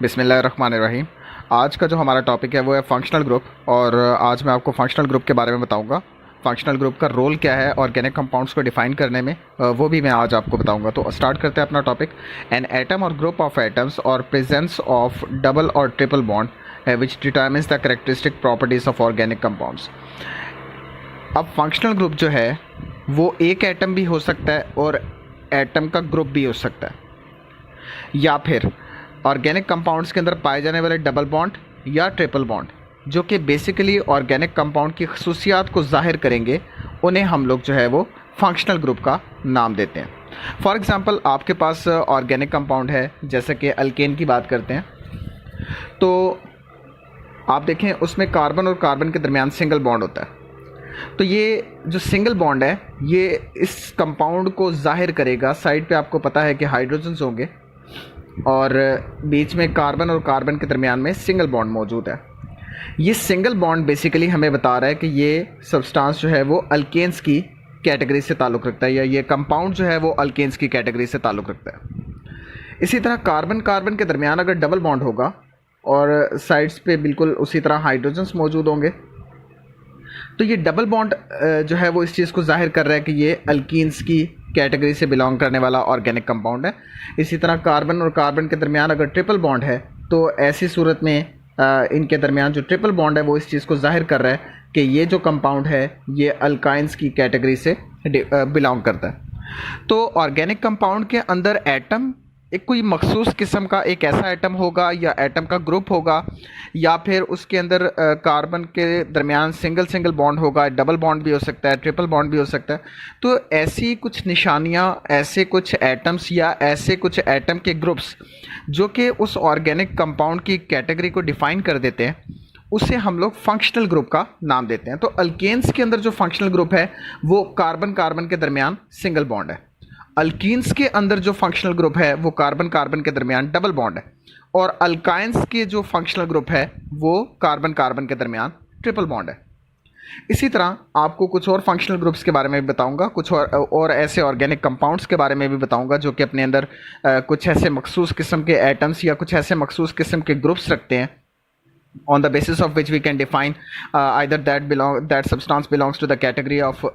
बिस्मिल्लाहिर्रहमानिर्रहीम। आज का जो हमारा टॉपिक है वो है फंक्शनल ग्रुप, और आज मैं आपको फंक्शनल ग्रुप के बारे में बताऊंगा। फंक्शनल ग्रुप का रोल क्या है ऑर्गेनिक कंपाउंड्स को डिफाइन करने में, वो भी मैं आज आपको बताऊंगा। तो स्टार्ट करते हैं अपना टॉपिक। एन एटम और ग्रुप ऑफ एटम्स और प्रेजेंस ऑफ डबल और triple bond which determines the characteristic properties of organic compounds. अब फंक्शनल ग्रुप जो है वो एक एटम भी हो सकता है और एटम का ग्रुप भी हो सकता है, या फिर ऑर्गेनिक कंपाउंड्स के अंदर पाए जाने वाले डबल बॉन्ड या ट्रिपल बॉन्ड, जो कि बेसिकली ऑर्गेनिक कंपाउंड की खसूसियात को ज़ाहिर करेंगे, उन्हें हम लोग जो है वो फंक्शनल ग्रुप का नाम देते हैं। फॉर एग्ज़ाम्पल आपके पास ऑर्गेनिक कंपाउंड है, जैसे कि अल्केन की बात करते हैं, तो आप देखें उसमें कार्बन और कार्बन के दरमियान सिंगल बॉन्ड होता है। तो ये जो सिंगल बॉन्ड है ये इस कंपाउंड को ज़ाहिर करेगा। साइड पे आपको पता है कि हाइड्रोजन्स होंगे और बीच में कार्बन और कार्बन के दरमियान में सिंगल बॉन्ड मौजूद है। ये सिंगल बॉन्ड बेसिकली हमें बता रहा है कि ये सब्सटेंस जो है वो अल्केन्स की कैटेगरी से ताल्लुक़ रखता है, या ये कंपाउंड जो है वो अल्केन्स की कैटेगरी से ताल्लुक़ रखता है। इसी तरह कार्बन कार्बन के दरमियान अगर डबल बॉन्ड होगा और साइड्स पे बिल्कुल उसी तरह हाइड्रोजन्स मौजूद होंगे, तो ये डबल बॉन्ड जो है वो इस चीज़ को जाहिर कर रहा है कि ये अल्कीन्स की कैटेगरी से बिलोंग करने वाला ऑर्गेनिक कंपाउंड है। इसी तरह कार्बन और कार्बन के दरमियान अगर ट्रिपल बॉन्ड है, तो ऐसी सूरत में इनके दरमियान जो ट्रिपल बॉन्ड है वो इस चीज़ को जाहिर कर रहा है कि ये जो कंपाउंड है ये अल्काइंस की कैटेगरी से बिलोंग करता है। तो ऑर्गेनिक कंपाउंड के अंदर एटम एक कोई मखसूस किस्म का एक ऐसा एटम होगा या एटम का ग्रुप होगा, या फिर उसके अंदर कार्बन के दरमियान सिंगल बॉन्ड होगा, डबल बॉन्ड भी हो सकता है, ट्रिपल बॉन्ड भी हो सकता है। तो ऐसी कुछ निशानियाँ, ऐसे कुछ एटम्स या ऐसे कुछ एटम के ग्रुप्स जो कि उस ऑर्गेनिक कंपाउंड की कैटेगरी को डिफ़ाइन कर देते हैं, उसे हम लोग फंक्शनल ग्रुप का नाम देते हैं। तो अल्केन्स के अंदर जो फंक्शनल ग्रुप है वो कार्बन कार्बन के दरमियान सिंगल बॉन्ड है। अल्कीन्स के अंदर जो फंक्शनल ग्रुप है वो कार्बन कार्बन के दरमियान डबल बॉन्ड है, और अल्काइंस के जो फंक्शनल ग्रुप है वो कार्बन कार्बन के दरमियान ट्रिपल बॉन्ड है। इसी तरह आपको कुछ और फंक्शनल ग्रुप्स के बारे में भी बताऊंगा, कुछ और ऐसे ऑर्गेनिक कंपाउंड्स के बारे में भी बताऊंगा जो कि अपने अंदर कुछ ऐसे मखसूस किस्म के एटम्स या कुछ ऐसे मखसूस किस्म के ग्रुप्स रखते हैं, on the basis of which we can define either that substance belongs to the category of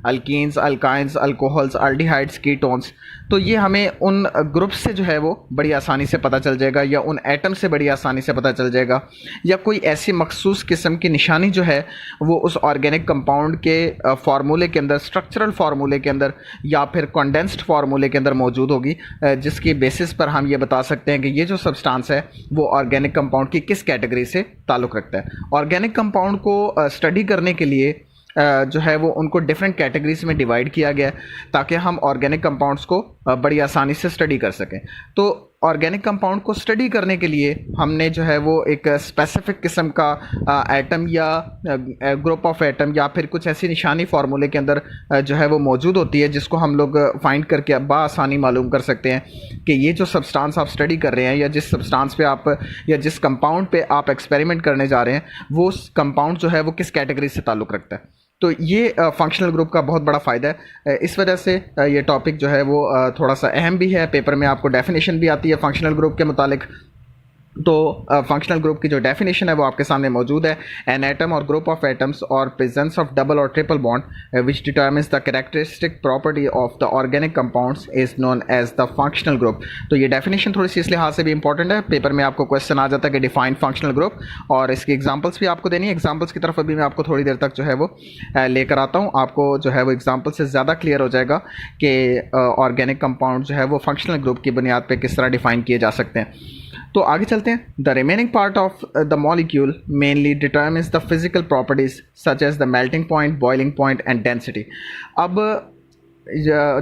alkenes, alkynes, alcohols, aldehydes, ketones। तो ये हमें उन ग्रुप्स से जो है वो बड़ी आसानी से पता चल जाएगा, या उन एटम से बड़ी आसानी से पता चल जाएगा, या कोई ऐसी मखसूस किस्म की निशानी जो है वो उस ऑर्गेनिक कंपाउंड के फार्मूले के अंदर, स्ट्रक्चरल फार्मूले के अंदर या फिर कंडेंस्ड फार्मूले के अंदर मौजूद होगी, जिसकी बेसिस पर हम ये बता सकते हैं कि ये जो सब्सटेंस है वो ऑर्गेनिक कंपाउंड की किस कैटेगरी से ताल्लुक़ रखता है। ऑर्गेनिक कंपाउंड को स्टडी करने के लिए जो है वो उनको डिफरेंट कैटेगरीज में डिवाइड किया गया है, ताकि हम ऑर्गेनिक कंपाउंड्स को बड़ी आसानी से स्टडी कर सकें। तो ऑर्गेनिक कंपाउंड को स्टडी करने के लिए हमने जो है वो एक स्पेसिफिक किस्म का एटम या ग्रुप ऑफ एटम या फिर कुछ ऐसी निशानी फार्मूले के अंदर जो है वो मौजूद होती है, जिसको हम लोग फाइंड करके बआसानी मालूम कर सकते हैं कि ये जो सब्सटेंस आप स्टडी कर रहे हैं, या जिस सब्सटेंस पे आप या जिस कंपाउंड पे आप एक्सपेरिमेंट करने जा रहे हैं, वो कंपाउंड जो है वो किस कैटेगरी से ताल्लुक़ रखता है। तो ये फंक्शनल ग्रुप का बहुत बड़ा फ़ायदा है। इस वजह से ये टॉपिक जो है वो थोड़ा सा अहम भी है। पेपर में आपको डेफिनेशन भी आती है फंक्शनल ग्रुप के मुतालिक। तो फंक्शनल ग्रुप की जो डेफिनेशन है वो आपके सामने मौजूद है। एन एटम और ग्रुप ऑफ एटम्स और प्रेजेंस ऑफ डबल और triple bond which determines the characteristic property of the organic compounds is known as the functional group. तो ये डेफिनेशन थोड़ी सी इस लिहाज से भी इंपॉर्टेंट है। पेपर में आपको क्वेश्चन आ जाता है कि डिफाइन फंक्शनल ग्रुप, और इसकी एग्जांपल्स भी आपको देनी है। एग्जांपल्स की तरफ अभी मैं आपको थोड़ी देर तक जो है वो लेकर आता हूँ। आपको जो है वो एग्जांपल से ज़्यादा क्लियर हो जाएगा कि ऑर्गेनिक कंपाउंड जो है वो फंक्शनल ग्रुप की बुनियाद पर किस तरह डिफाइन किए जा सकते हैं। तो आगे चलते हैं। The remaining part of the molecule mainly determines the physical properties such as the melting point, boiling point and density. अब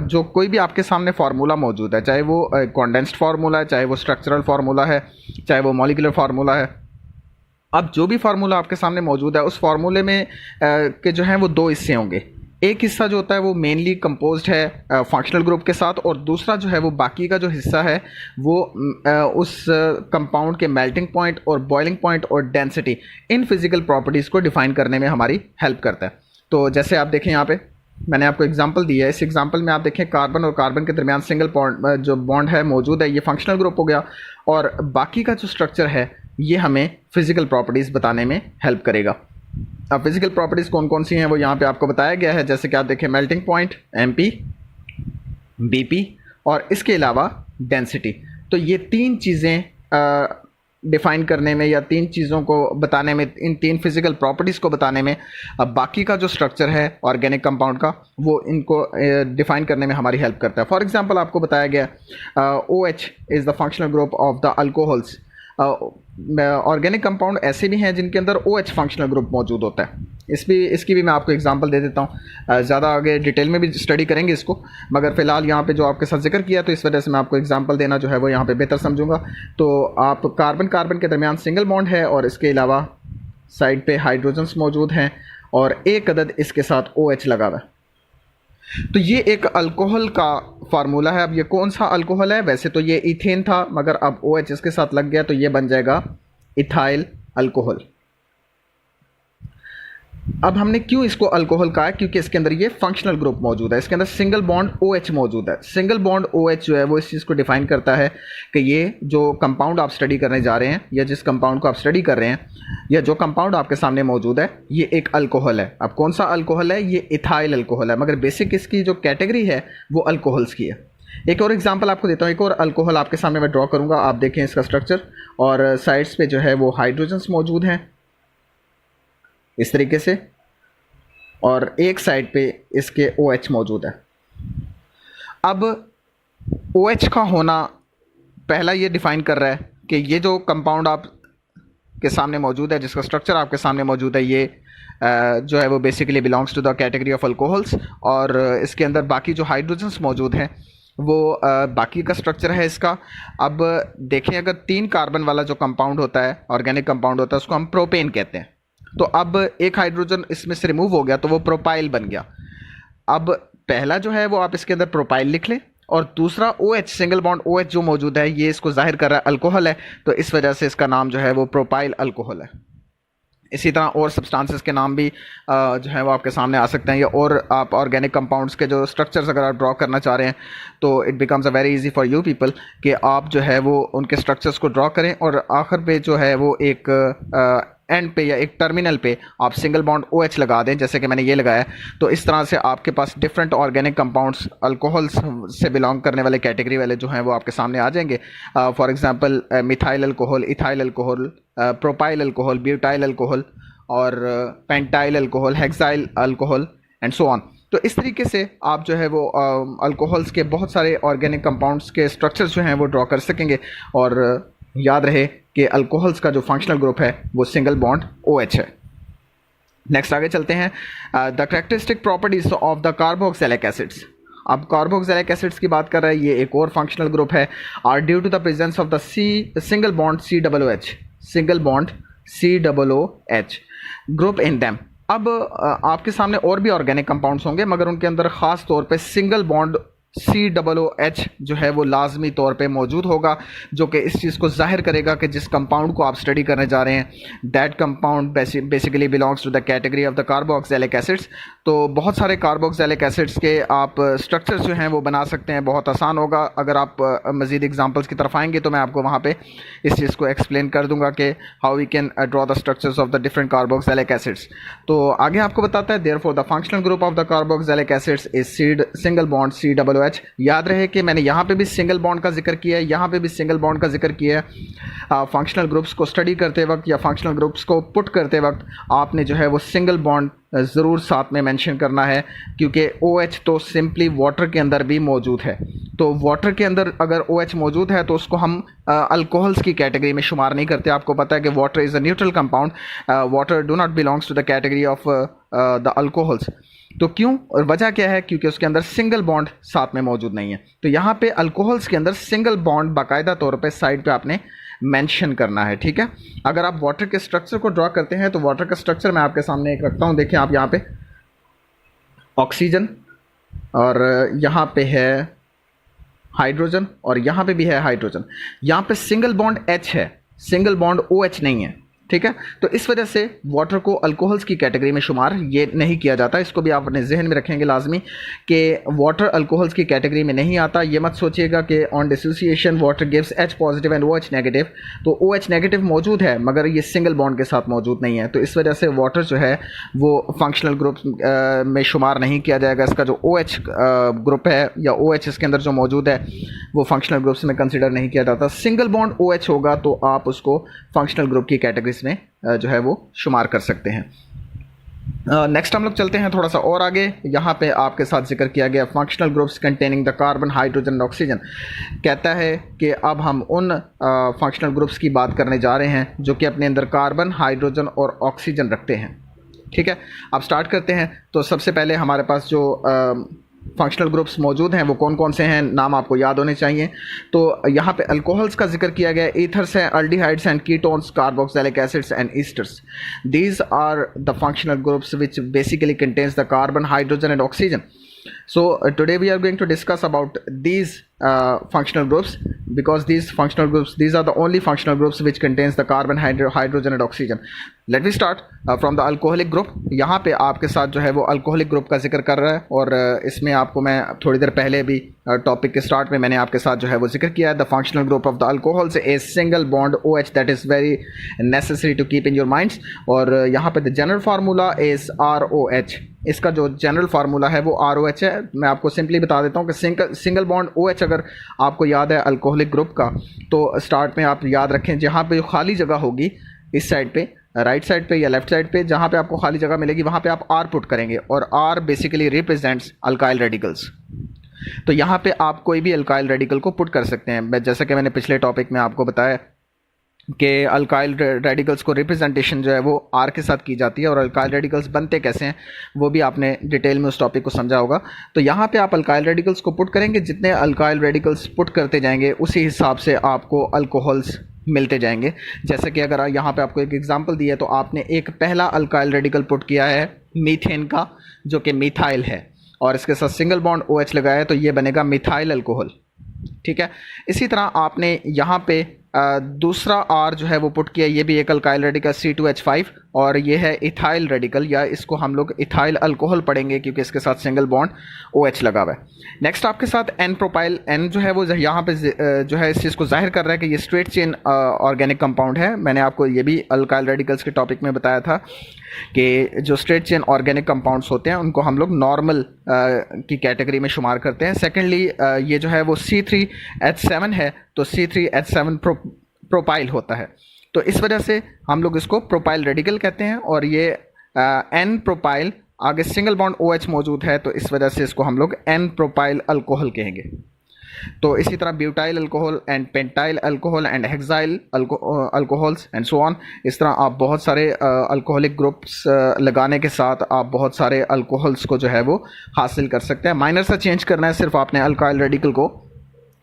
जो कोई भी आपके सामने फार्मूला मौजूद है, चाहे वो कॉन्डेंस्ड फार्मूला है, चाहे वो स्ट्रक्चरल फार्मूला है, चाहे वो मॉलिक्यूलर फार्मूला है, अब जो भी फार्मूला आपके सामने मौजूद है उस फार्मूले में के जो हैं वो दो हिस्से होंगे। एक हिस्सा जो होता है वो मेनली कंपोज्ड है फंक्शनल ग्रुप के साथ, और दूसरा जो है वो बाकी का जो हिस्सा है वो उस कंपाउंड के मेल्टिंग पॉइंट और बॉइलिंग पॉइंट और डेंसिटी, इन फिजिकल प्रॉपर्टीज़ को डिफाइन करने में हमारी हेल्प करता है। तो जैसे आप देखें यहाँ पे मैंने आपको एग्जांपल दिया है, इस एग्जांपल में आप देखें कार्बन और कार्बन के दरमियान सिंगल बॉन्ड जो बॉन्ड है मौजूद है, ये फंक्शनल ग्रुप हो गया। और बाकी का जो स्ट्रक्चर है ये हमें फिजिकल प्रॉपर्टीज़ बताने में हेल्प करेगा। अब फिजिकल प्रॉपर्टीज़ कौन कौन सी हैं वो यहाँ पे आपको बताया गया है, जैसे कि आप देखें मेल्टिंग पॉइंट, एमपी, बीपी और इसके अलावा डेंसिटी। तो ये तीन चीज़ें डिफ़ाइन करने में या तीन चीज़ों को बताने में, इन तीन फिजिकल प्रॉपर्टीज़ को बताने में अब बाकी का जो स्ट्रक्चर है ऑर्गेनिक कंपाउंड का वो इनको डिफ़ाइन करने में हमारी हेल्प करता है। फॉर एग्जांपल आपको बताया गया OH is the functional group of the alcohols. Organic compound ऐसे भी हैं जिनके अंदर OH फंक्शनल ग्रुप मौजूद होता है। इसकी भी मैं आपको एग्जांपल दे देता हूँ। ज़्यादा आगे डिटेल में भी स्टडी करेंगे इसको, मगर फ़िलहाल यहाँ पे जो आपके साथ जिक्र किया तो इस वजह से मैं आपको एग्जांपल देना जो है वो यहाँ पे बेहतर समझूंगा। तो आप कार्बन कार्बन के दरमियान सिंगल बॉन्ड है और इसके अलावा साइड पे हाइड्रोजन्स मौजूद हैं और एक अदद इसके साथ OH लगा हुआ है। तो ये एक अल्कोहल का फार्मूला है। अब ये कौन सा अल्कोहल है? वैसे तो ये इथेन था, मगर अब OH इसके साथ लग गया तो ये बन जाएगा इथाइल अल्कोहल। अब हमने क्यों इसको अल्कोहल कहा है? क्योंकि इसके अंदर ये फंक्शनल ग्रुप मौजूद है, इसके अंदर सिंगल बॉन्ड OH मौजूद है। सिंगल बॉन्ड OH जो है वो इस चीज़ को डिफाइन करता है कि ये जो कंपाउंड आप स्टडी करने जा रहे हैं या जिस कंपाउंड को आप स्टडी कर रहे हैं या जो कंपाउंड आपके सामने मौजूद है ये एक अल्कोहल है। अब कौन सा अल्कोहल है? ये इथाइल अल्कोहल है, मगर बेसिक इसकी जो कैटेगरी है वो अल्कोहल्स की है। एक और एग्जांपल आपको देता हूँ, एक और अल्कोहल आपके सामने मैं ड्रॉ करूँगा। आप देखें इसका स्ट्रक्चर और साइड्स पे जो है वो हाइड्रोजन्स मौजूद हैं इस तरीके से, और एक साइड पे इसके OH मौजूद है। अब OH का होना पहला ये डिफाइन कर रहा है कि ये जो कंपाउंड आप के सामने मौजूद है, जिसका स्ट्रक्चर आपके सामने मौजूद है, ये जो है वो basically belongs to the category of alcohols. और इसके अंदर बाकी जो हाइड्रोजन्स मौजूद हैं वो बाकी का स्ट्रक्चर है इसका। अब देखें, अगर 3 कार्बन वाला जो कंपाउंड होता है, ऑर्गेनिक कंपाउंड होता है, उसको हम प्रोपेन कहते हैं। तो अब एक हाइड्रोजन इसमें से रिमूव हो गया तो वो प्रोपाइल बन गया। अब पहला जो है वो आप इसके अंदर प्रोपाइल लिख लें और दूसरा OH सिंगल बॉन्ड OH जो मौजूद है ये इसको जाहिर कर रहा है अल्कोहल है, तो इस वजह से इसका नाम जो है वो प्रोपाइल अल्कोहल है। इसी तरह और सब्सटेंसेस के नाम भी जो है वो आपके सामने आ सकते हैं, या और आप ऑर्गेनिक कंपाउंड्स के जो स्ट्रक्चर्स अगर आप ड्रॉ करना चाह रहे हैं तो it becomes a very easy for you people कि आप जो है वो उनके स्ट्रक्चर्स को ड्रॉ करें और आखिर पे जो है वो एक एंड पे या एक टर्मिनल पे आप सिंगल बॉन्ड OH लगा दें, जैसे कि मैंने ये लगाया। तो इस तरह से आपके पास डिफरेंट ऑर्गेनिक कंपाउंड्स अल्कोहल्स से बिलोंग करने वाले कैटेगरी वाले जो हैं वो आपके सामने आ जाएंगे। For example methyl alcohol, ethyl alcohol, propyl alcohol, butyl alcohol और pentyl alcohol, hexyl alcohol and so on. तो इस तरीके से आप जो है वो अल्कोहल्स के बहुत सारे ऑर्गेनिक कंपाउंड्स के स्ट्रक्चर्स जो हैं वो ड्रॉ कर सकेंगे। और याद रहे कि अल्कोहल्स का जो फंक्शनल ग्रुप है वो सिंगल बॉन्ड OH है। नेक्स्ट आगे चलते हैं, the characteristic properties of the carboxylic acids. अब कार्बोक्सिलिक एसिड्स की बात कर रहे हैं, ये एक और फंक्शनल ग्रुप है। Are due to the presence of the single bond COOH, single bond COOH group in them. अब आपके सामने और भी ऑर्गेनिक कंपाउंड्स होंगे, मगर उनके अंदर ख़ास तौर पे सिंगल बॉन्ड COOH जो है वो लाजमी तौर पे मौजूद होगा, जो कि इस चीज़ को जाहिर करेगा कि जिस कंपाउंड को आप स्टडी करने जा रहे हैं that compound basically belongs to the category of the carboxylic acids. तो बहुत सारे कार्बोक्सिलिक एसिड्स के आप स्ट्रक्चर्स जो हैं वो बना सकते हैं, बहुत आसान होगा। अगर आप मज़ीद एग्जांपल्स की तरफ आएंगे तो मैं आपको वहाँ पे इस चीज़ को एक्सप्लेन कर दूंगा कि how we can draw the structures of the different carboxylic acids. तो आगे आपको बताता है therefore the functional group of the carboxylic acids is single bond COOH। याद रहे कि मैंने यहाँ पे भी सिंगल बॉन्ड का जिक्र किया है, यहाँ पे भी सिंगल बॉन्ड का जिक्र किया है। फंक्शनल ग्रुप्स को स्टडी करते वक्त या फंक्शनल ग्रुप्स को पुट करते वक्त आपने जो है वो सिंगल बॉन्ड ज़रूर साथ में मेंशन करना है, क्योंकि OH तो सिंपली वाटर के अंदर भी मौजूद है। तो वाटर के अंदर अगर OH मौजूद है तो उसको हम अल्कोहल्स की कैटेगरी में शुमार नहीं करते। आपको पता है कि water is a neutral compound, water do not belongs to the category of the alcohols. तो क्यों और वजह क्या है? क्योंकि उसके अंदर सिंगल बॉन्ड साथ में मौजूद नहीं है। तो यहाँ पे अल्कोहल्स के अंदर सिंगल बॉन्ड बाकायदा तौर पे साइड पे आपने मेंशन करना है, ठीक है। अगर आप वाटर के स्ट्रक्चर को ड्रॉ करते हैं तो वाटर का स्ट्रक्चर मैं आपके सामने एक रखता हूँ। देखिए आप यहाँ पे ऑक्सीजन और यहाँ पे है हाइड्रोजन और यहाँ पे भी है हाइड्रोजन। यहाँ पे सिंगल बॉन्ड H है, सिंगल बॉन्ड OH नहीं है, ठीक है। तो इस वजह से वाटर को अल्कोहल्स की कैटेगरी में शुमार ये नहीं किया जाता। इसको भी आप अपने जहन में रखेंगे लाजमी कि वाटर अल्कोहल्स की कैटेगरी में नहीं आता। ये मत सोचिएगा कि on dissociation water gives H positive and OH negative, तो OH नेगेटिव मौजूद है मगर ये सिंगल बॉन्ड के साथ मौजूद नहीं है। तो इस वजह से वाटर जो है वो फंक्शनल ग्रुप में शुमार नहीं किया जाएगा। इसका जो OH ग्रुप है या OH इसके अंदर जो मौजूद है वो फंक्शनल ग्रुप्स में कंसिडर नहीं किया जाता। सिंगल बॉन्ड OH होगा तो आप उसको फंक्शनल ग्रुप की कैटेगरीज में जो है वो शुमार कर सकते हैं। नेक्स्ट हम लोग चलते हैं थोड़ा सा और आगे। यहाँ पे आपके साथ जिक्र किया गया functional groups containing the carbon, hydrogen and oxygen. कहता है कि अब हम उन फंक्शनल ग्रुप्स की बात करने जा रहे हैं जो कि अपने अंदर कार्बन, हाइड्रोजन और ऑक्सीजन रखते हैं। ठीक है, अब स्टार्ट करते हैं। तो सबसे पहले हमारे पास जो फंक्शनल ग्रुप्स मौजूद हैं वो कौन कौन से हैं, नाम आपको याद होने चाहिए। तो यहाँ पे अल्कोहल्स का जिक्र किया गया, ईथर्स हैं, aldehydes and ketones, carboxylic acids and esters. These are the functional groups which basically contains the carbon, hydrogen and oxygen. So today we are going to discuss about these functional groups, because these are the only functional groups which contains the carbon, hydrogen and oxygen. Let me start from the alcoholic group. यहाँ पे आपके साथ जो है वो alcoholic group का जिक्र कर रहा है और इसमें आपको मैं थोड़ी देर पहले भी टॉपिक के स्टार्ट में मैंने आपके साथ जो है वो जिक्र किया है. The functional group of the alcohols is single bond OH, that is very necessary to keep in your minds. और यहाँ पे the general formula is ROH. इसका जो जनरल फार्मूला है वो ROH है. मैं आपको सिंपली बता देता हूँ कि सिंगल बॉन्ड OH अगर आपको याद है अल्कोहलिक ग्रुप का, तो स्टार्ट में आप याद रखें जहाँ पे खाली जगह होगी इस साइड पे, राइट साइड पे या लेफ्ट साइड पे, जहाँ पे आपको खाली जगह मिलेगी वहाँ पे आप R पुट करेंगे और R basically represents alkyl radicals. तो यहाँ पे आप कोई भी अल्काइल रेडिकल को पुट कर सकते हैं. जैसा कि मैंने पिछले टॉपिक में आपको बताया कि अल्काइल रेडिकल्स को रिप्रेजेंटेशन जो है वो R के साथ की जाती है और अल्काइल रेडिकल्स बनते कैसे हैं वो भी आपने डिटेल में उस टॉपिक को समझा होगा. तो यहाँ पे आप अल्काइल रेडिकल्स को पुट करेंगे, जितने अल्काइल रेडिकल्स पुट करते जाएंगे उसी हिसाब से आपको अल्कोहल्स मिलते जाएंगे. जैसे कि अगर यहाँ पे आपको एक एग्जांपल दिया तो आपने एक पहला अल्काइल रेडिकल पुट किया है मीथेन का जो कि मिथाइल है और इसके साथ सिंगल बॉन्ड OH लगाया तो ये बनेगा मिथाइल अल्कोहल. ठीक है, इसी तरह आपने यहाँ पे दूसरा R जो है वो पुट किया, ये भी एक अल्काइल रेडिकल C2H5 और ये है इथाइल रेडिकल, या इसको हम लोग इथाइल अल्कोहल पढ़ेंगे क्योंकि इसके साथ सिंगल बॉन्ड OH लगा हुआ है. नेक्स्ट आपके साथ N प्रोपाइल. N जो है वो यहाँ पे जो है इस चीज़ को जाहिर कर रहा है कि ये स्ट्रेट चेन ऑर्गेनिक कंपाउंड है. मैंने आपको ये भी अल्काइल रेडिकल्स के टॉपिक में बताया था कि जो स्ट्रेट चेन ऑर्गेनिक कंपाउंड्स होते हैं उनको हम लोग नॉर्मल की कैटेगरी में शुमार करते हैं. सेकेंडली ये जो है वो C3H7 है, तो C3H7 प्रोपाइल होता है, तो इस वजह से हम लोग इसको प्रोपाइल रेडिकल कहते हैं. और ये N प्रोपाइल, आगे सिंगल बॉन्ड OH मौजूद है तो इस वजह से इसको हम लोग N प्रोपाइल अल्कोहल कहेंगे. तो इसी तरह butyl alcohol and pentyl alcohol and hexyl alcohols and so on. इस तरह आप बहुत सारे अल्कोहलिक ग्रुप्स लगाने के साथ आप बहुत सारे अल्कोहल्स को जो है वो हासिल कर सकते हैं. माइनर सा चेंज करना है, सिर्फ आपने अल्काइल रेडिकल को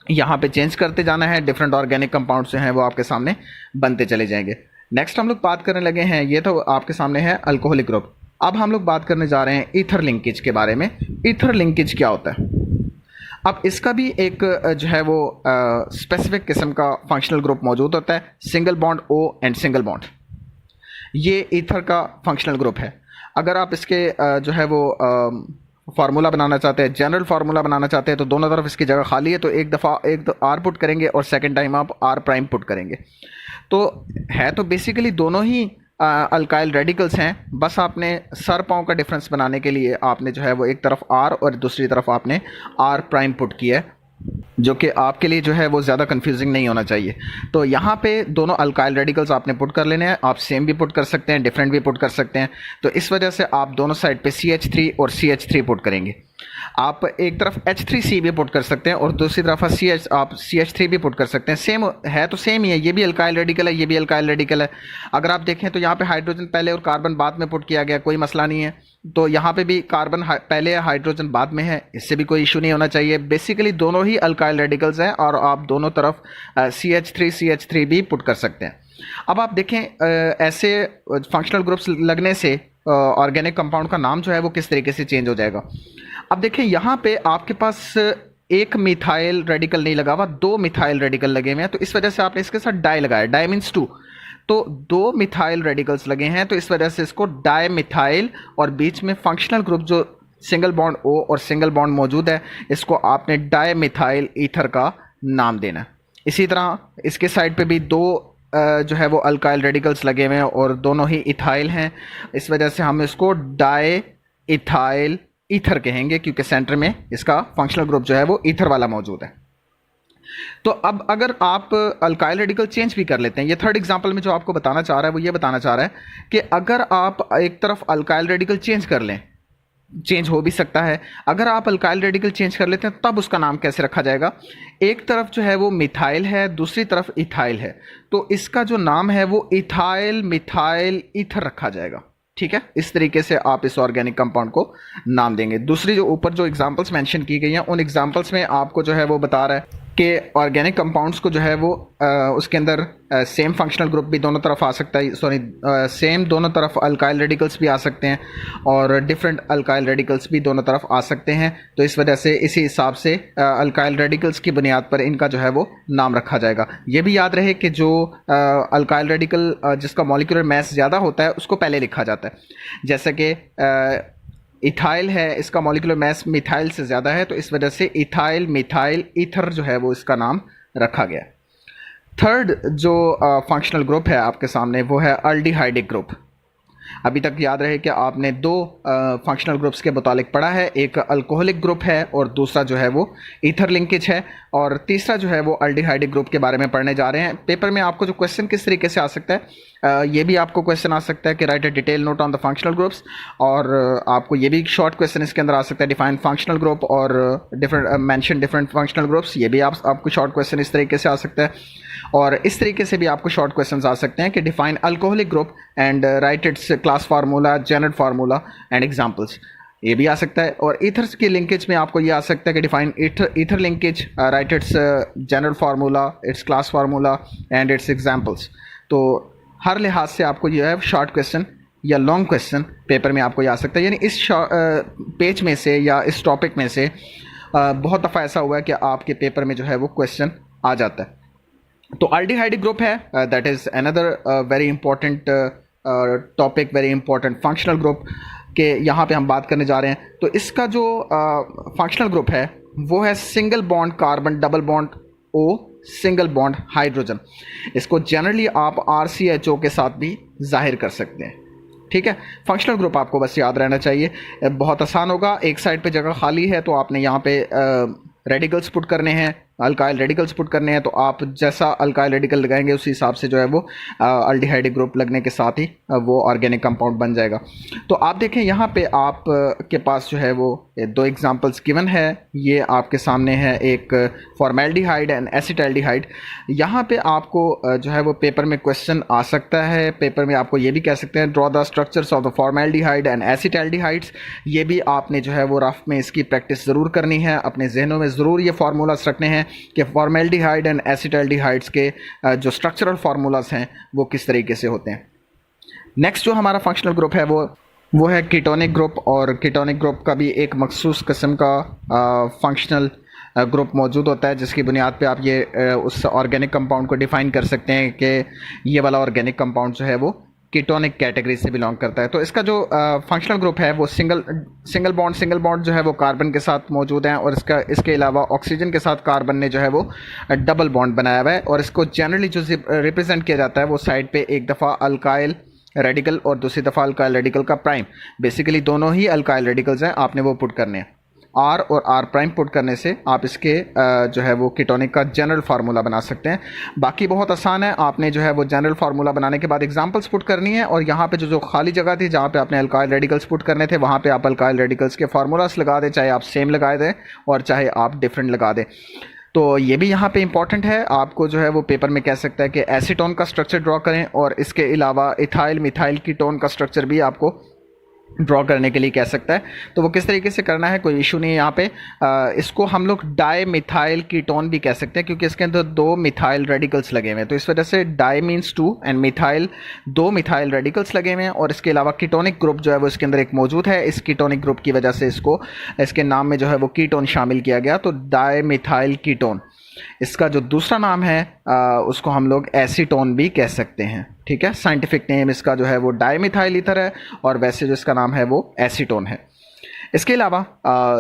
यहाँ पे चेंज करते जाना है. डिफरेंट ऑर्गेनिक कंपाउंड्स जो हैं वो आपके सामने बनते चले जाएंगे. नेक्स्ट हम लोग बात करने लगे हैं, ये तो आपके सामने है अल्कोहलिक ग्रुप. अब हम लोग बात करने जा रहे हैं ईथर लिंकेज के बारे में. ईथर लिंकेज क्या होता है? अब इसका भी एक जो है वो स्पेसिफिक किस्म का फंक्शनल ग्रुप मौजूद होता है, single bond O and single bond. ये ईथर का फंक्शनल ग्रुप है. अगर आप इसके जो है वो फार्मूला बनाना चाहते हैं, जनरल फार्मूला बनाना चाहते हैं, तो दोनों तरफ इसकी जगह खाली है तो एक दफ़ा R पुट करेंगे और सेकेंड टाइम आप R प्राइम पुट करेंगे. तो है तो बेसिकली दोनों ही अल्काइल रेडिकल्स हैं, बस आपने सर पाँव का डिफरेंस बनाने के लिए आपने जो है वो एक तरफ R और दूसरी तरफ आपने R प्राइम पुट किया है, जो कि आपके लिए जो है वो ज़्यादा कंफ्यूजिंग नहीं होना चाहिए. तो यहाँ पे दोनों अल्काइल रेडिकल्स आपने पुट कर लेने हैं. आप सेम भी पुट कर सकते हैं, डिफरेंट भी पुट कर सकते हैं. तो इस वजह से आप दोनों साइड पे CH3 और CH3 पुट करेंगे. आप एक तरफ H3C भी पुट कर सकते हैं और दूसरी तरफ आप CH3 भी पुट कर सकते हैं. सेम है तो सेम ही है, ये भी अल्काइल रेडिकल है, ये भी अल्काइल रेडिकल है. अगर आप देखें तो यहाँ पे हाइड्रोजन पहले और कार्बन बाद में पुट किया गया, कोई मसला नहीं है. तो यहाँ पे भी कार्बन पहले है, हाइड्रोजन बाद में है, इससे भी कोई इशू नहीं होना चाहिए. बेसिकली दोनों ही अल्काइल रेडिकल्स हैं और आप दोनों तरफ CH3 भी पुट कर सकते हैं. अब आप देखें ऐसे फंक्शनल ग्रुप्स लगने से ऑर्गेनिक कंपाउंड का नाम जो है वो किस तरीके से चेंज हो जाएगा. अब देखें यहाँ पे आपके पास एक मिथाइल रेडिकल नहीं लगा हुआ, 2 मिथाइल रेडिकल लगे हुए हैं, तो इस वजह से आपने इसके साथ डाई लगाया. Di means 2. तो दो मिथाइल रेडिकल्स लगे हैं, तो इस वजह से इसको डाई मिथाइल, और बीच में फंक्शनल ग्रुप जो सिंगल बॉन्ड O और सिंगल बॉन्ड मौजूद है, इसको आपने डाई मिथाइल ईथर का नाम देना है। इसी तरह इसके साइड पे भी दो जो है वो अल्काइल रेडिकल्स लगे हुए हैं और दोनों ही इथाइल हैं, इस वजह से हम इसको डाई इथाइल ईथर कहेंगे, क्योंकि सेंटर में इसका फंक्शनल ग्रुप जो है वो ईथर वाला मौजूद है। तो अब अगर आप अल्काइल रेडिकल चेंज भी कर लेते हैं, ये थर्ड एग्जांपल में जो आपको बताना चाह रहा है वो ये बताना चाह रहा है कि अगर आप एक तरफ अल्काइल रेडिकल चेंज कर लें, चेंज हो भी सकता है, अगर आप अल्काइल रेडिकल चेंज कर लेते हैं तब उसका नाम कैसे रखा जाएगा। एक तरफ जो है वो मिथाइल है, दूसरी तरफ इथाइल है, तो इसका जो नाम है वो इथाइल मिथाइल ईथर रखा जाएगा। ठीक है, इस तरीके से आप इस ऑर्गेनिक कंपाउंड को नाम देंगे। दूसरी जो ऊपर जो एग्जांपल्स मेंशन की गई हैं, उन एग्जांपल्स में आपको जो है वो बता रहा है कि ऑर्गेनिक कंपाउंड्स को जो है वो उसके अंदर सेम फंक्शनल ग्रुप भी दोनों तरफ आ सकता है, सॉरी सेम दोनों तरफ अल्काइल रेडिकल्स भी आ सकते हैं और डिफरेंट अल्काइल रेडिकल्स भी दोनों तरफ आ सकते हैं। तो इस वजह से इसी हिसाब से अल्काइल रेडिकल्स की बुनियाद पर इनका जो है वो नाम रखा जाएगा। ये भी याद रहे कि जो अल्काइल रेडिकल जिसका मॉलिक्यूलर मास ज़्यादा होता है उसको पहले लिखा जाता है, जैसे कि इथाइल है, इसका मॉलिक्यूलर मास मिथाइल से ज़्यादा है, तो इस वजह से इथाइल मिथाइल ईथर जो है वो इसका नाम रखा गया। थर्ड जो फंक्शनल ग्रुप है आपके सामने वो है अल्डिहाइडिक ग्रुप। अभी तक याद रहे कि आपने दो फंक्शनल ग्रुप्स के मुतालिक पढ़ा है, एक अल्कोहलिक ग्रुप है और दूसरा जो है वो ईथर लिंकेज है, और तीसरा जो है वो अल्डिहाइडिक ग्रुप के बारे में पढ़ने जा रहे हैं। पेपर में आपको जो क्वेश्चन किस तरीके से आ सकता है, ये भी आपको क्वेश्चन आ सकता है कि right A detail note on the functional groups, और आपको ये भी शॉर्ट क्वेश्चन इसके अंदर आ सकता है, डिफाइन फंक्शनल ग्रुप और different mention different functional groups, ये भी आपको शॉर्ट क्वेश्चन इस तरीके से आ सकता है। और इस तरीके से भी आपको शॉर्ट क्वेश्चंस आ सकते हैं कि define alcoholic group and right it's class formula, general formula and examples, ये भी आ सकता है। और ईथर्स के लिंकेज में आपको ये आ सकता है कि define ether linkage, right it's general formula, it's class formula and it's examples. तो हर लिहाज से आपको यह है शॉर्ट क्वेश्चन या लॉन्ग क्वेश्चन पेपर में आपको ये आ सकता है, यानी इस पेज में से या इस टॉपिक में से बहुत दफ़ा ऐसा हुआ है कि आपके पेपर में जो है वो क्वेश्चन आ जाता है। तो अल्डिहाइडिक ग्रुप है, that is another very important topic, very important functional group के यहाँ पे हम बात करने जा रहे हैं। तो इसका जो फंक्शनल ग्रुप है वो है single bond carbon double bond O single bond hydrogen. इसको जनरली आप RCHO के साथ भी जाहिर कर सकते हैं। ठीक है, फंक्शनल ग्रुप आपको बस याद रहना चाहिए, बहुत आसान होगा। एक साइड पे जगह खाली है तो आपने यहाँ पे रेडिकल्स पुट करने हैं, अल्काइल रेडिकल्स पुट करने हैं, तो आप जैसा अल्काइल रेडिकल लगाएंगे उसी हिसाब से जो है वो अल्डिहाइडिक ग्रुप लगने के साथ ही वो ऑर्गेनिक कंपाउंड बन जाएगा। तो आप देखें यहाँ पे आप के पास जो है वो दो एग्जांपल्स गिवन है, ये आपके सामने है एक फॉर्मेल्डिहाइड एंड एसिटाल्डिहाइड। यहाँ पे आपको जो है वो पेपर में क्वेश्चन आ सकता है, पेपर में आपको ये भी कह सकते हैं draw the structures of the formaldehyde and acetaldehydes. ये भी आपने जो है वो रफ में इसकी प्रैक्टिस ज़रूर करनी है, अपने जहनों में ज़रूर ये फार्मूलाज रखने हैं कि फॉर्मेल्डिहाइड एंड एसिटाल्डिहाइड्स के जो स्ट्रक्चरल फार्मूलाज हैं वो किस तरीके से होते हैं। नेक्स्ट जो हमारा फंक्शनल ग्रुप है वो है कीटोनिक ग्रुप, और कीटोनिक ग्रुप का भी एक मखसूस किस्म का फंक्शनल ग्रुप मौजूद होता है, जिसकी बुनियाद पे आप ये उस ऑर्गेनिक कंपाउंड को डिफ़ाइन कर सकते हैं कि ये वाला ऑर्गेनिक कंपाउंड जो है वो कीटोनिक कैटेगरी से बिलोंग करता है। तो इसका जो फंक्शनल ग्रुप है वो सिंगल बॉन्ड जो है वो कार्बन के साथ मौजूद है, और इसके अलावा ऑक्सीजन के साथ कार्बन ने जो है वो डबल बॉन्ड बनाया हुआ है, और इसको जनरली जो रिप्रेजेंट किया जाता है वो साइड पे एक दफ़ा अल्काइल रेडिकल और दूसरी दफ़ा अल्काइल रेडिकल का प्राइम, बेसिकली दोनों ही अल्काइल रेडिकल्स हैं, आपने वो पुट करने हैं। R और R प्राइम पुट करने से आप इसके जो है वो कीटोनिक का जनरल फार्मूला बना सकते हैं। बाकी बहुत आसान है, आपने जो है वो जनरल फार्मूला बनाने के बाद एग्जांपल्स पुट करनी है, और यहाँ पे जो खाली जगह थी जहाँ पे आपने अल्काइल रेडिकल्स पुट करने थे वहाँ पे आप अल्काइल रेडिकल्स के फार्मूलास लगा दें, चाहे आप सेम लगा दें और चाहे आप डिफरेंट लगा दें। तो ये भी यहाँ पे इंपॉर्टेंट है, आपको जो है वो पेपर में कह सकता है कि एसीटोन का स्ट्रक्चर ड्रॉ करें, और इसके अलावा इथाइल मिथाइल कीटोन का स्ट्रक्चर भी आपको ड्रॉ करने के लिए कह सकता है। तो वो किस तरीके से करना है कोई इशू नहीं है यहाँ पे। इसको हम लोग डाई मिथाइल कीटोन भी कह सकते हैं, क्योंकि इसके अंदर दो मिथाइल रेडिकल्स लगे हुए हैं, तो इस वजह से di means two and methyl, दो मिथाइल रेडिकल्स लगे हुए हैं, और इसके अलावा कीटोनिक ग्रुप जो है वो इसके अंदर एक मौजूद है। इस कीटोनिक ग्रुप की वजह से इसको इसके नाम में जो है वो कीटोन शामिल किया गया, तो डाई मिथाइल कीटोन। इसका जो दूसरा नाम है उसको हम लोग एसीटोन भी कह सकते हैं, ठीक है। साइंटिफिक नेम इसका जो है वो डाइमिथाइल ईथर है और वैसे जो इसका नाम है वो एसीटोन है। इसके अलावा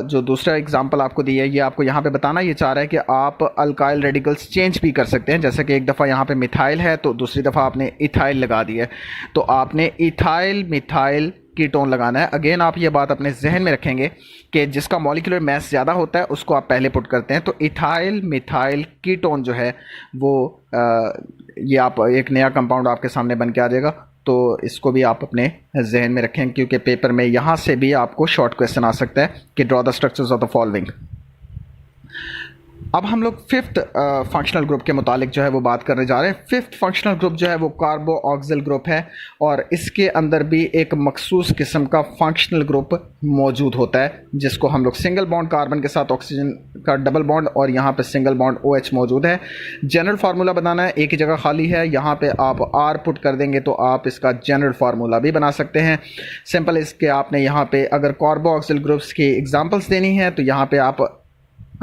जो दूसरा एग्जांपल आपको दी है, ये आपको यहाँ पे बताना ये चाह रहा है कि आप अल्काइल रेडिकल्स चेंज भी कर सकते हैं। जैसे कि एक दफ़ा यहाँ पे मिथाइल है तो दूसरी दफ़ा आपने इथाइल लगा दी है, तो आपने इथाइल मिथाइल कीटोन लगाना है। अगेन आप ये बात अपने जहन में रखेंगे कि जिसका मॉलिक्यूलर मास ज़्यादा होता है उसको आप पहले पुट करते हैं। तो इथाइल मिथाइल कीटोन जो है वो ये आप एक नया कंपाउंड आपके सामने बन के आ जाएगा। तो इसको भी आप अपने जहन में रखें क्योंकि पेपर में यहाँ से भी आपको शॉर्ट क्वेश्चन आ सकता है कि draw the structures of the following. अब हम लोग फिफ्थ फंक्शनल ग्रुप के मुतालिक जो है वो बात करने जा रहे हैं। फिफ्थ फंक्शनल ग्रुप जो है वो कार्बो ऑक्सिल ग्रुप है और इसके अंदर भी एक मखसूस किस्म का फंक्शनल ग्रुप मौजूद होता है जिसको हम लोग सिंगल बॉन्ड कार्बन के साथ ऑक्सीजन का डबल बॉन्ड और यहाँ पे सिंगल बॉन्ड OH मौजूद है। जनरल फार्मूला बनाना है, एक ही जगह खाली है, यहाँ पे आप R पुट कर देंगे तो आप इसका जनरल फार्मूला भी बना सकते हैं। सिंपल इसके आपने यहाँ पे अगर कार्बो ऑक्सिल ग्रुप्स की एग्जाम्पल्स देनी है तो यहाँ पे आप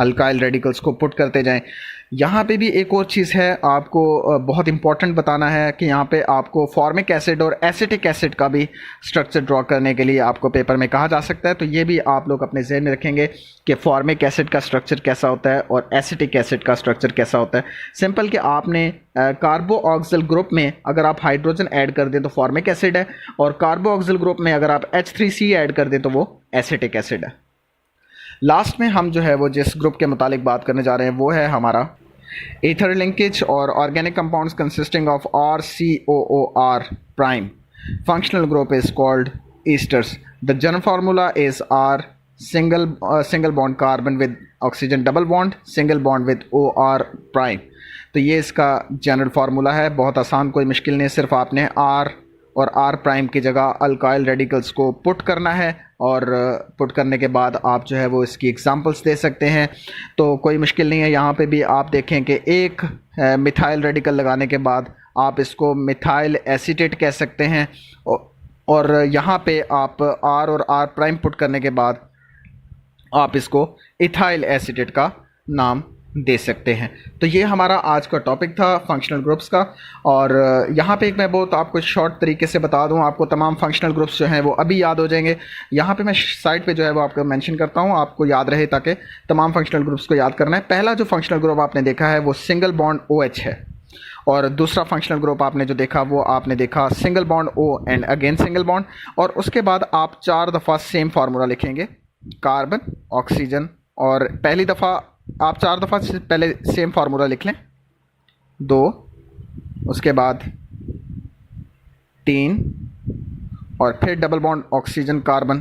अल्काइल रेडिकल्स को पुट करते जाएं। यहाँ पे भी एक और चीज़ है आपको बहुत इंपॉर्टेंट बताना है कि यहाँ पे आपको फॉर्मिक एसिड और एसिटिक एसिड का भी स्ट्रक्चर ड्रॉ करने के लिए आपको पेपर में कहा जा सकता है। तो ये भी आप लोग अपने जहन में रखेंगे कि फॉर्मिक एसिड का स्ट्रक्चर कैसा होता है और एसिटिक एसिड का स्ट्रक्चर कैसा होता है। सिंपल कि आपने कार्बो ऑक्सिल ग्रुप में अगर आप हाइड्रोजन ऐड कर दें तो फॉर्मिक एसिड है और कार्बो ऑक्सिल ग्रुप में अगर आप H3C ऐड कर दें तो वो एसिटिक एसिड है। लास्ट में हम जो है वो जिस ग्रुप के मुतालिक बात करने जा रहे हैं वो है हमारा ईथर लिंकेज और organic compounds consisting of RCOOR prime. Functional group is called esters. The general formula is R single bond carbon with oxygen double bond single bond with OR prime. तो ये इसका जनरल फार्मूला है, बहुत आसान, कोई मुश्किल नहीं, सिर्फ आपने R और R प्राइम की जगह अल्काइल रेडिकल्स को पुट करना है और पुट करने के बाद आप जो है वो इसकी एग्जांपल्स दे सकते हैं। तो कोई मुश्किल नहीं है। यहाँ पे भी आप देखें कि एक मिथाइल रेडिकल लगाने के बाद आप इसको मिथाइल एसीटेट कह सकते हैं और यहाँ पे आप R और R प्राइम पुट करने के बाद आप इसको इथाइल एसीटेट का नाम दे सकते हैं। तो ये हमारा आज का टॉपिक था फंक्शनल ग्रुप्स का। और यहाँ पे एक मैं बहुत आपको शॉर्ट तरीके से बता दूँ, आपको तमाम फंक्शनल ग्रुप्स जो हैं वो अभी याद हो जाएंगे। यहाँ पे मैं साइड पे जो है वो आपको मेंशन करता हूँ, आपको याद रहे ताकि तमाम फंक्शनल ग्रुप्स को याद करना है। पहला जो फंक्शनल ग्रुप आपने देखा है वो सिंगल बॉन्ड OH है और दूसरा फंक्शनल ग्रुप आपने जो देखा वो आपने देखा single bond O and again single bond. और उसके बाद आप 4 दफ़ा सेम फार्मूला लिखेंगे, कार्बन ऑक्सीजन, और पहली दफ़ा आप 4 दफ़ा पहले सेम फार्मूला लिख लें, 2, उसके बाद 3 और फिर double bond oxygen carbon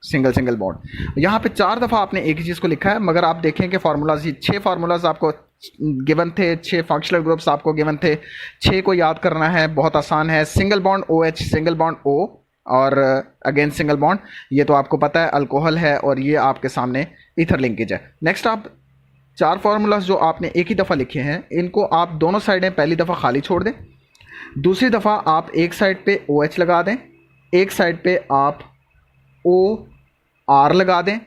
single bond. यहाँ पे 4 दफ़ा आपने एक ही चीज़ को लिखा है, मगर आप देखें कि फार्मूलाज, ये 6 फार्मूलाज आपको गिवन थे, 6 फंक्शनल ग्रुप्स आपको गिवन थे। 6 को याद करना है, बहुत आसान है। Single bond OH, single bond O और अगेन सिंगल बॉन्ड, ये तो आपको पता है अल्कोहल है और ये आपके सामने ईथर लिंकेज है। नेक्स्ट आप 4 फार्मूलाज जो आपने एक ही दफ़ा लिखे हैं इनको आप दोनों साइडें पहली दफ़ा खाली छोड़ दें, दूसरी दफ़ा आप एक साइड पे OH लगा दें, एक साइड पे आप OR लगा दें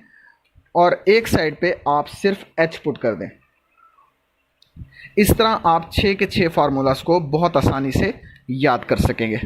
और एक साइड पे आप सिर्फ H पुट कर दें। इस तरह आप 6 के 6 फार्मूलाज को बहुत आसानी से याद कर सकेंगे।